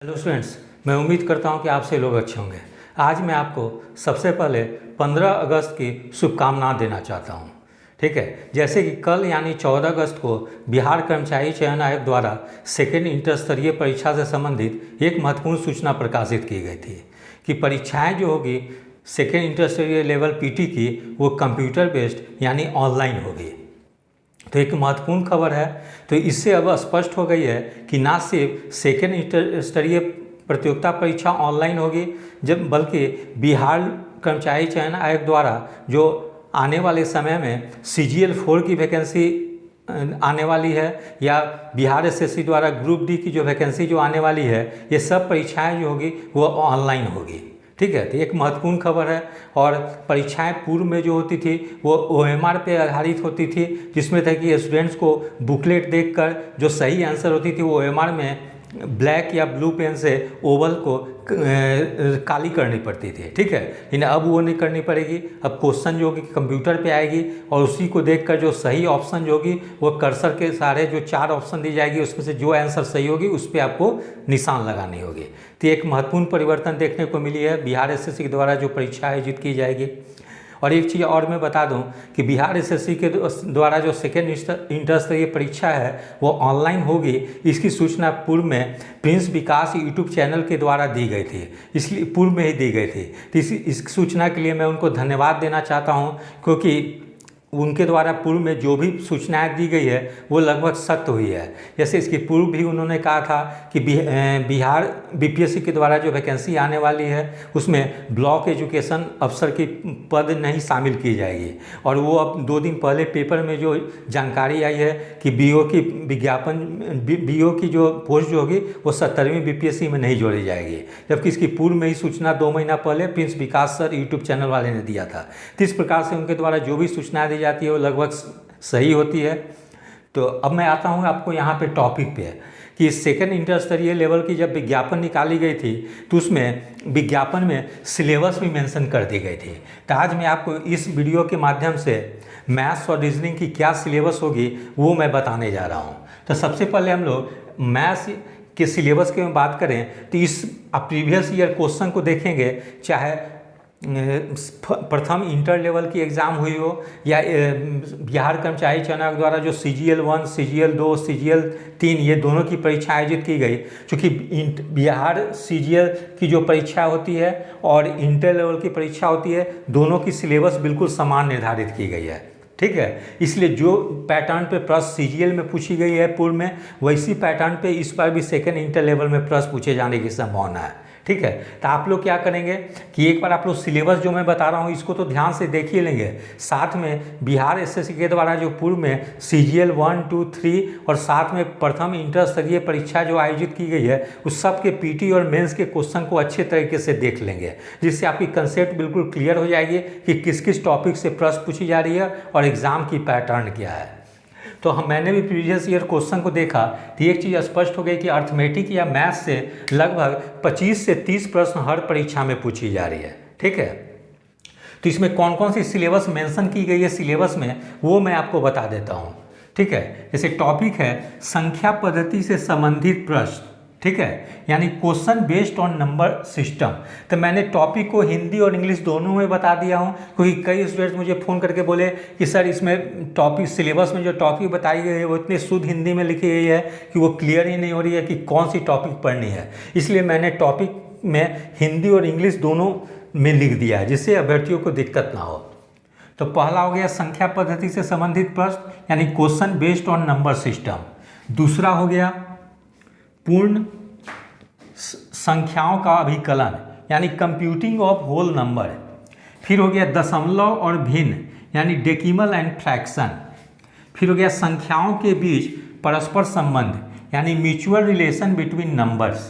Hello students, मैं उम्मीद करता हूं कि आप से लोग अच्छे होंगे। आज मैं आपको सबसे पहले 15 अगस्त की शुभकामनाएं देना चाहता हूं। ठीक है, जैसे कि कल यानी 14 अगस्त को बिहार कर्मचारी चयन आयोग द्वारा सेकेंड इंटर स्तरीय परीक्षा से संबंधित एक महत्वपूर्ण सूचना प्रकाशित की गई थी कि परीक्षाएँ जो होगी सेकेंड इंटर स्तरीय लेवल पीटी की वो कंप्यूटर बेस्ड यानी ऑनलाइन होगी। तो एक महत्वपूर्ण खबर है। तो इससे अब स्पष्ट हो गई है कि ना सिर्फ सेकेंड इंटर स्तरीय प्रतियोगिता परीक्षा ऑनलाइन होगी जब बल्कि बिहार कर्मचारी चयन आयोग द्वारा जो आने वाले समय में CGL 4 की वैकेंसी आने वाली है या बिहार SSC द्वारा ग्रुप डी की जो वैकेंसी जो आने वाली है, ये सब परीक्षाएं जो होगी वो ऑनलाइन होगी। ठीक है, तो एक महत्वपूर्ण खबर है। और परीक्षाएं पूर्व में जो होती थी वो OMR पे आधारित होती थी, जिसमें था कि स्टूडेंट्स को बुकलेट देखकर जो सही आंसर होती थी वो OMR में ब्लैक या ब्लू पेन से ओवल को काली करनी पड़ती थी। ठीक है, लेकिन अब वो नहीं करनी पड़ेगी। अब क्वेश्चन जो होगी कंप्यूटर पे आएगी और उसी को देखकर जो सही ऑप्शन जो होगी वो कर्सर के सारे जो 4 ऑप्शन दी जाएगी उसमें से जो आंसर सही होगी उस पर आपको निशान लगानी होगी। तो एक महत्वपूर्ण परिवर्तन देखने को मिली है बिहार SSC के द्वारा जो परीक्षा आयोजित की जाएगी। और एक चीज़ और मैं बता दूं कि बिहार SSC के द्वारा जो सेकेंड इंटर स्तरीय परीक्षा है वो ऑनलाइन होगी। इसकी सूचना पूर्व में प्रिंस विकास यूट्यूब चैनल के द्वारा दी गई थी, इसलिए पूर्व में ही दी गई थी। तो इस सूचना के लिए मैं उनको धन्यवाद देना चाहता हूं, क्योंकि उनके द्वारा पूर्व में जो भी सूचनाएं दी गई है वो लगभग सत्य हुई है। जैसे इसके पूर्व भी उन्होंने कहा था कि बिहार BPSC के द्वारा जो वैकेंसी आने वाली है उसमें ब्लॉक एजुकेशन अफसर की पद नहीं शामिल की जाएगी। और वो अब 2 दिन पहले पेपर में जो जानकारी आई है कि BO की BO की जो पोस्ट जो होगी वो 70वीं BPSC में नहीं जोड़ी जाएगी, जबकि इसकी पूर्व में ही सूचना 2 महीना पहले प्रिंस विकास सर यूट्यूब चैनल वाले ने दिया था। तो इस प्रकार से उनके द्वारा जो भी सूचनाएं जाती है वो लगभग सही होती है। तो अब मैं आता हूँ आपको यहाँ पे टॉपिक पे कि सेकेंड इंटर स्तरीय लेवल की जब विज्ञापन निकाली गई थी तो उसमें विज्ञापन में सिलेबस भी मेंशन कर दी गई थी। तो आज मैं आपको इस वीडियो के माध्यम से मैथ्स और रीजनिंग की क्या सिलेबस होगी वो मैं बताने जा रहा हूँ। तो सबसे पहले हम लोग मैथ्स के सिलेबस की बात करें तो इस प्रीवियस ईयर क्वेश्चन को देखेंगे, चाहे प्रथम इंटर लेवल की एग्ज़ाम हुई हो या बिहार कर्मचारी चयन आयोग द्वारा जो CGL 1, CGL 2, CGL 3 ये दोनों की परीक्षा आयोजित की गई। चूँकि बिहार CGL की जो परीक्षा होती है और इंटर लेवल की परीक्षा होती है, दोनों की सिलेबस बिल्कुल समान निर्धारित की गई है। ठीक है, इसलिए जो पैटर्न पे प्रश्न CGL में पूछी गई है पूर्व में, वैसी पैटर्न पे इस बार भी सेकेंड इंटर लेवल में प्रश्न पूछे जाने की संभावना है। ठीक है, तो आप लोग क्या करेंगे कि एक बार आप लोग सिलेबस जो मैं बता रहा हूँ इसको तो ध्यान से देख ही लेंगे। साथ में बिहार SSC के द्वारा जो पूर्व में CGL 1, 2, 3 और साथ में प्रथम इंटर स्तरीय परीक्षा जो आयोजित की गई है उस सब के PT और मेंस के क्वेश्चन को अच्छे तरीके से देख लेंगे, जिससे आपकी कंसेप्ट बिल्कुल क्लियर हो जाएगी कि किस किस टॉपिक से प्रश्न पूछी जा रही है और एग्ज़ाम की पैटर्न क्या है। तो मैंने भी प्रीवियस ईयर क्वेश्चन को देखा तो एक चीज़ स्पष्ट हो गई कि अर्थमेटिक या मैथ्स से लगभग 25 से 30 प्रश्न हर परीक्षा में पूछी जा रही है। ठीक है, तो इसमें कौन कौन सी सिलेबस मेंशन की गई है सिलेबस में वो मैं आपको बता देता हूँ। ठीक है, जैसे टॉपिक है संख्या पद्धति से संबंधित प्रश्न। ठीक है, यानी question based on number system. तो मैंने टॉपिक को हिंदी और इंग्लिश दोनों में बता दिया हूँ, क्योंकि कई स्टूडेंट्स मुझे फ़ोन करके बोले कि सर इसमें टॉपिक सिलेबस में जो टॉपिक बताई गई है वो इतनी शुद्ध हिंदी में लिखी गई है कि वो क्लियर ही नहीं हो रही है कि कौन सी टॉपिक पढ़नी है। इसलिए मैंने टॉपिक में हिंदी और इंग्लिश दोनों में लिख दिया है, जिससे अभ्यर्थियों को दिक्कत ना हो। तो पहला हो गया संख्या पद्धति से संबंधित प्रश्न, यानी question based on number system. दूसरा हो गया पूर्ण संख्याओं का अभिकलन, यानी कंप्यूटिंग ऑफ होल नंबर। फिर हो गया दशमलव और भिन्न, यानी डेसिमल एंड फ्रैक्शन। फिर हो गया संख्याओं के बीच परस्पर संबंध, यानी म्यूचुअल रिलेशन बिटवीन नंबर्स।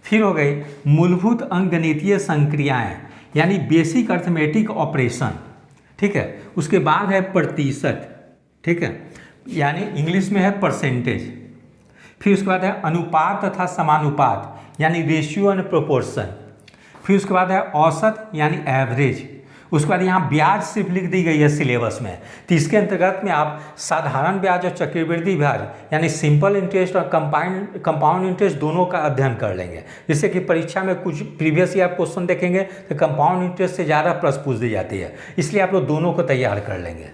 फिर हो गई मूलभूत अंकगणितीय संक्रियाएं, यानी बेसिक अर्थमेटिक ऑपरेशन। ठीक है, उसके बाद है प्रतिशत। ठीक है, यानी इंग्लिश में है परसेंटेज। फिर उसके बाद है अनुपात तथा समानुपात, यानी रेशियो एंड प्रोपोर्शन। फिर उसके बाद है औसत यानी एवरेज। उसके बाद यहाँ ब्याज सिर्फ लिख दी गई है सिलेबस में, तो इसके अंतर्गत में आप साधारण ब्याज और चक्रवृद्धि ब्याज यानी सिंपल इंटरेस्ट और कंपाउंड इंटरेस्ट दोनों का अध्ययन कर लेंगे। जैसे कि परीक्षा में कुछ प्रीवियस ईयर क्वेश्चन देखेंगे तो कंपाउंड इंटरेस्ट से ज़्यादा प्रश्न पूछ दी जाती है, इसलिए आप लोग दोनों को तैयार कर लेंगे।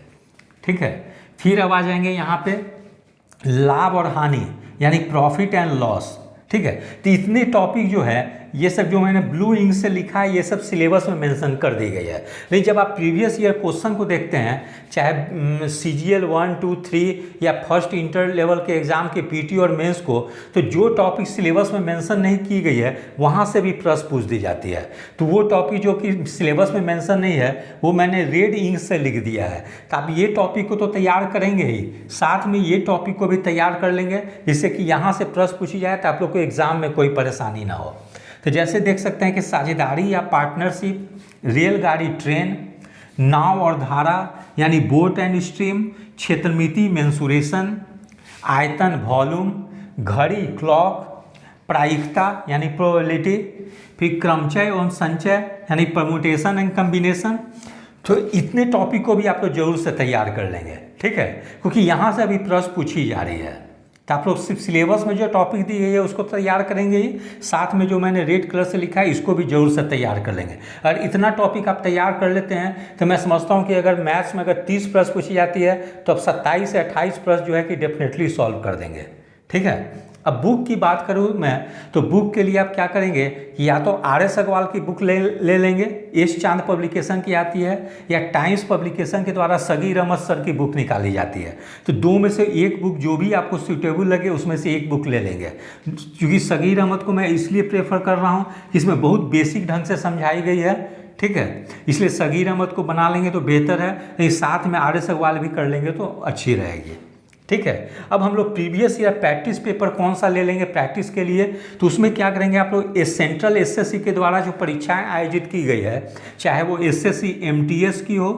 ठीक है, फिर अब आ जाएंगे यहाँ पे लाभ और हानि यानी प्रॉफिट एंड लॉस। ठीक है, तो इतने टॉपिक जो है ये सब जो मैंने ब्लू इंक से लिखा है ये सब सिलेबस में मेंशन कर दी गई है। लेकिन जब आप प्रीवियस ईयर क्वेश्चन को देखते हैं, चाहे CGL 1, 2, 3 या फर्स्ट इंटर लेवल के एग्जाम के PT और मेंस को, तो जो टॉपिक सिलेबस में मेंशन नहीं की गई है वहाँ से भी प्रश्न पूछ दी जाती है। तो वो टॉपिक जो कि सिलेबस में मेंशन नहीं है वो मैंने रेड इंक से लिख दिया है। तो आप ये टॉपिक को तो तैयार करेंगे ही, साथ में ये टॉपिक को भी तैयार कर लेंगे जिससे कि यहाँ से प्रश्न पूछी जाए तो आप लोग को एग्जाम में कोई परेशानी ना हो। तो जैसे देख सकते हैं कि साझेदारी या पार्टनरशिप, रेलगाड़ी ट्रेन, नाव और धारा यानी बोट एंड स्ट्रीम, क्षेत्रमिति मेंसुरेशन, आयतन वॉल्यूम, घड़ी क्लॉक, प्रायिकता यानी प्रोबेबिलिटी, फिर क्रमचय एवं संचय यानी परमुटेशन एंड कम्बिनेशन। तो इतने टॉपिक को भी आप लोग जरूर से तैयार कर लेंगे। ठीक है, क्योंकि यहाँ से अभी प्रश्न पूछी जा रही है, तो आप लोग सिर्फ सिलेबस में जो टॉपिक दी गई है उसको तैयार करेंगे ही, साथ में जो मैंने रेड कलर से लिखा है इसको भी जरूर से तैयार कर लेंगे। और इतना टॉपिक आप तैयार कर लेते हैं तो मैं समझता हूँ कि अगर मैथ्स में अगर 30 प्रश्न पूछी जाती है तो अब 27 से 28 प्रश्न जो है कि डेफिनेटली सॉल्व कर देंगे। ठीक है, अब बुक की बात करूँ मैं तो बुक के लिए आप क्या करेंगे कि या तो RS अग्रवाल की बुक ले लेंगे, एस चांद पब्लिकेशन की आती है, या टाइम्स पब्लिकेशन के द्वारा सगीर अहमद सर की बुक निकाली जाती है। तो दो में से एक बुक जो भी आपको सूटेबल लगे उसमें से एक बुक ले लेंगे। क्योंकि सगीर अहमद को मैं इसलिए प्रेफर कर रहा हूँ कि इसमें बहुत बेसिक ढंग से समझाई गई है। ठीक है, इसलिए सगीर अहमद को बना लेंगे तो बेहतर है, नहीं साथ में RS अग्रवाल भी कर लेंगे तो अच्छी रहेगी। ठीक है, अब हम लोग प्रीवियस ईयर प्रैक्टिस पेपर कौन सा ले लेंगे प्रैक्टिस के लिए, तो उसमें क्या करेंगे आप लोग सेंट्रल SSC के द्वारा जो परीक्षाएं आयोजित की गई है, चाहे वो SSC MTS की हो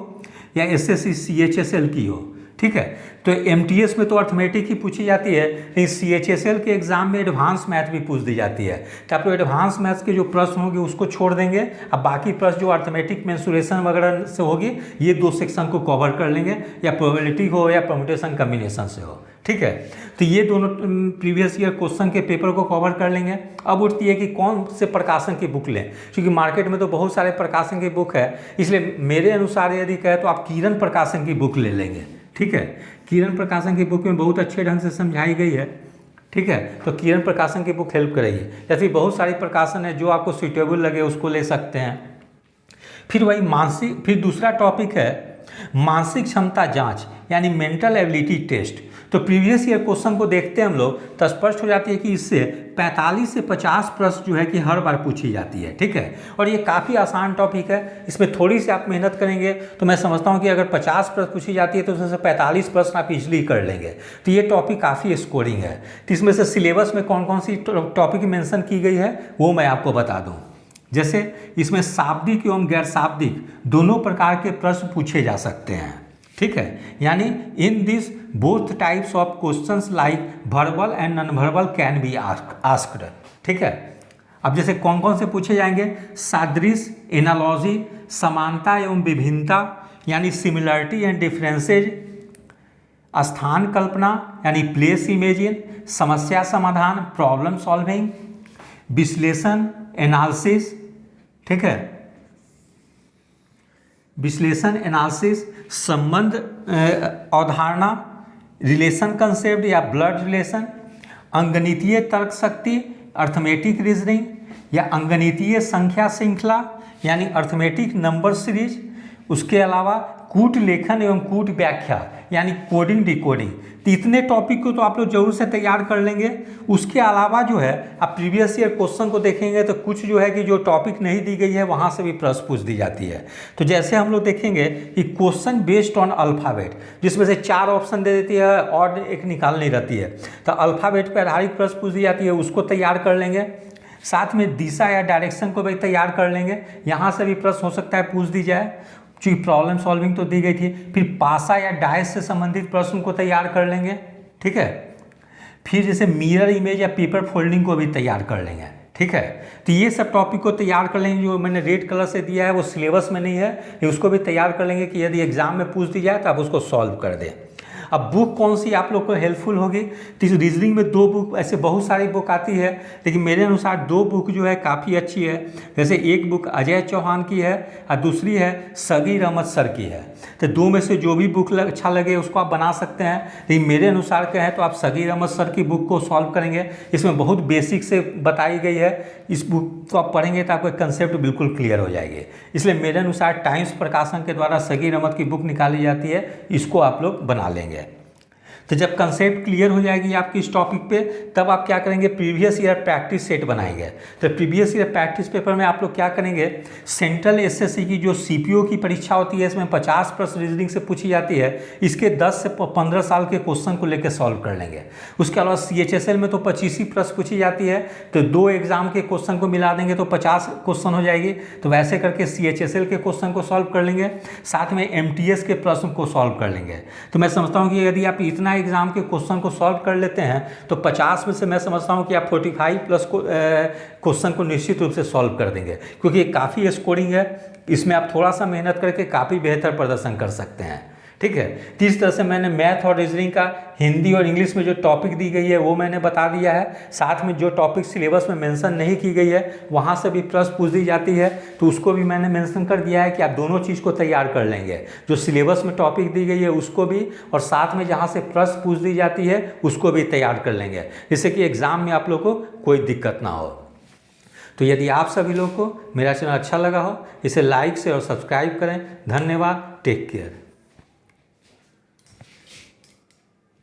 या SSC CHSL की हो। ठीक है, तो MTS में तो अर्थमेटिक ही पूछी जाती है, लेकिन CHSL के एग्जाम में एडवांस मैथ भी पूछ दी जाती है। तो आप लोग एडवांस मैथ्स के जो प्रश्न होंगे उसको छोड़ देंगे, अब बाकी प्रश्न जो अर्थमेटिक मेंसुरेशन वगैरह से होगी ये दो सेक्शन को कवर कर लेंगे, या प्रोबेबिलिटी हो या परम्यूटेशन कम्बिनेशन से हो। ठीक है, तो ये दोनों प्रीवियस ईयर क्वेश्चन के पेपर को कवर कर लेंगे। अब उठती है कि कौन से प्रकाशन की बुक लें, क्योंकि मार्केट में तो बहुत सारे प्रकाशन की बुक है, इसलिए मेरे अनुसार यदि कहे तो आप किरण प्रकाशन की बुक ले लेंगे। ठीक है, किरण प्रकाशन की बुक में बहुत अच्छे ढंग से समझाई गई है। ठीक है, तो किरण प्रकाशन की बुक हेल्प करेगी, या फिर बहुत सारी प्रकाशन है जो आपको सूटेबल लगे उसको ले सकते हैं। फिर वही मानसिक, फिर दूसरा टॉपिक है मानसिक क्षमता जांच यानी मेंटल एबिलिटी टेस्ट। तो प्रीवियस ईयर क्वेश्चन को देखते हैं हम लोग तो स्पष्ट हो जाती है कि इससे 45 से 50 प्रश्न जो है कि हर बार पूछी जाती है। ठीक है, और ये काफ़ी आसान टॉपिक है, इसमें थोड़ी सी आप मेहनत करेंगे तो मैं समझता हूँ कि अगर 50 प्रश्न पूछी जाती है तो उसमें से 45 प्रश्न आप इजली कर लेंगे। तो ये टॉपिक काफ़ी स्कोरिंग है। तो इसमें से सिलेबस में कौन कौन सी टॉपिक मेंशन की गई है वो मैं आपको बता दूँ। जैसे इसमें शाब्दिक एवं गैर शाब्दिक दोनों प्रकार के प्रश्न पूछे जा सकते हैं। ठीक है, यानी in this both types of questions like verbal and non verbal can be asked. ठीक है, अब जैसे कौन कौन से पूछे जाएंगे, सादृश्य, एनालॉजी, समानता एवं विभिन्नता यानी सिमिलरिटी एंड डिफरेंसेज, स्थान कल्पना यानी प्लेस इमेजिन, समस्या समाधान प्रॉब्लम सॉल्विंग, विश्लेषण एनालिसिस। ठीक है, विश्लेषण एनालिसिस, संबंध अवधारणा, रिलेशन कंसेप्ट या ब्लड रिलेशन, अंगणितीय तर्क शक्ति अर्थमेटिक रीजनिंग, या अंगणितीय संख्या श्रृंखला यानी अर्थमेटिक नंबर सीरीज। उसके अलावा कूट लेखन एवं कूट व्याख्या यानी कोडिंग डिकोडिंग। तो इतने टॉपिक को तो आप लोग जरूर से तैयार कर लेंगे। उसके अलावा जो है आप प्रीवियस ईयर क्वेश्चन को देखेंगे तो कुछ जो है कि जो टॉपिक नहीं दी गई है वहाँ से भी प्रश्न पूछ दी जाती है। तो जैसे हम लोग देखेंगे कि क्वेश्चन बेस्ड ऑन अल्फ़ाबेट, जिसमें से 4 ऑप्शन दे देती है और एक निकालनी रहती है, तो अल्फ़ाबेट पर आधारित प्रश्न पूछ दी जाती है, उसको तैयार कर लेंगे। साथ में दिशा या डायरेक्शन को भी तैयार कर लेंगे, यहाँ से भी प्रश्न हो सकता है पूछ दी जाए, क्योंकि प्रॉब्लम सॉल्विंग तो दी गई थी। फिर पासा या डायस से संबंधित प्रश्न को तैयार कर लेंगे। ठीक है, फिर जैसे मिरर इमेज या पेपर फोल्डिंग को भी तैयार कर लेंगे। ठीक है। तो ये सब टॉपिक को तैयार कर लेंगे, जो मैंने रेड कलर से दिया है वो सिलेबस में नहीं है, ये उसको भी तैयार कर लेंगे कि यदि एग्जाम में पूछ दी जाए तो आप उसको सॉल्व कर दें। अब बुक कौन सी आप लोग को हेल्पफुल होगी, तो इस रीजनिंग में 2 बुक, ऐसे बहुत सारी बुक आती है, लेकिन मेरे अनुसार 2 बुक जो है काफ़ी अच्छी है। जैसे एक बुक अजय चौहान की है और दूसरी है सगीर अहमद सर की है। तो 2 में से जो भी बुक अच्छा लगे उसको आप बना सकते हैं, लेकिन मेरे अनुसार क्या है तो आप सगीर अहमद सर की बुक को सॉल्व करेंगे। इसमें बहुत बेसिक से बताई गई है, इस बुक को आप पढ़ेंगे तो आपका कंसेप्ट बिल्कुल क्लियर हो जाएगी। इसलिए मेरे अनुसार टाइम्स प्रकाशन के द्वारा सगीर अहमद की बुक निकाली जाती है, इसको आप लोग बना लेंगे। तो जब कंसेप्ट क्लियर हो जाएगी आपकी इस टॉपिक पे, तब आप क्या करेंगे, प्रीवियस ईयर प्रैक्टिस सेट बनाएंगे। तो प्रीवियस ईयर प्रैक्टिस पेपर में आप लोग क्या करेंगे, सेंट्रल एसएससी की जो सीपीओ की परीक्षा होती है, इसमें 50 प्रश्न रीजनिंग से पूछी जाती है, इसके 10 से 15 साल के क्वेश्चन को लेकर सॉल्व कर लेंगे। उसके अलावा सीएचएसएल में तो 25 ही प्रश्न पूछी जाती है, तो 2 एग्जाम के क्वेश्चन को मिला देंगे तो 50 क्वेश्चन हो जाएगी। तो वैसे करके सीएचएसएल के क्वेश्चन को सॉल्व कर लेंगे, साथ में एमटीएस के प्रश्न को सॉल्व कर लेंगे। तो मैं समझता हूँ कि यदि आप इतना एग्जाम के क्वेश्चन को सॉल्व कर लेते हैं तो 50 में से मैं समझता हूं कि आप 45 प्लस क्वेश्चन को निश्चित रूप से सॉल्व कर देंगे, क्योंकि ये काफ़ी स्कोरिंग है, इसमें आप थोड़ा सा मेहनत करके काफ़ी बेहतर प्रदर्शन कर सकते हैं। ठीक है। तो इस तरह से मैंने मैथ और रीजनिंग का हिंदी और इंग्लिश में जो टॉपिक दी गई है वो मैंने बता दिया है। साथ में जो टॉपिक सिलेबस में मेंशन नहीं की गई है वहाँ से भी प्रश्न पूछ दी जाती है, तो उसको भी मैंने मेंशन कर दिया है कि आप दोनों चीज़ को तैयार कर लेंगे, जो सिलेबस में टॉपिक दी गई है उसको भी, और साथ में जहाँ से प्रश्न पूछ दी जाती है उसको भी तैयार कर लेंगे, जिससे कि एग्ज़ाम में आप लोग को कोई दिक्कत ना हो। तो यदि आप सभी लोग को मेरा चैनल अच्छा लगा हो, इसे लाइक से और सब्सक्राइब करें। धन्यवाद। Take care.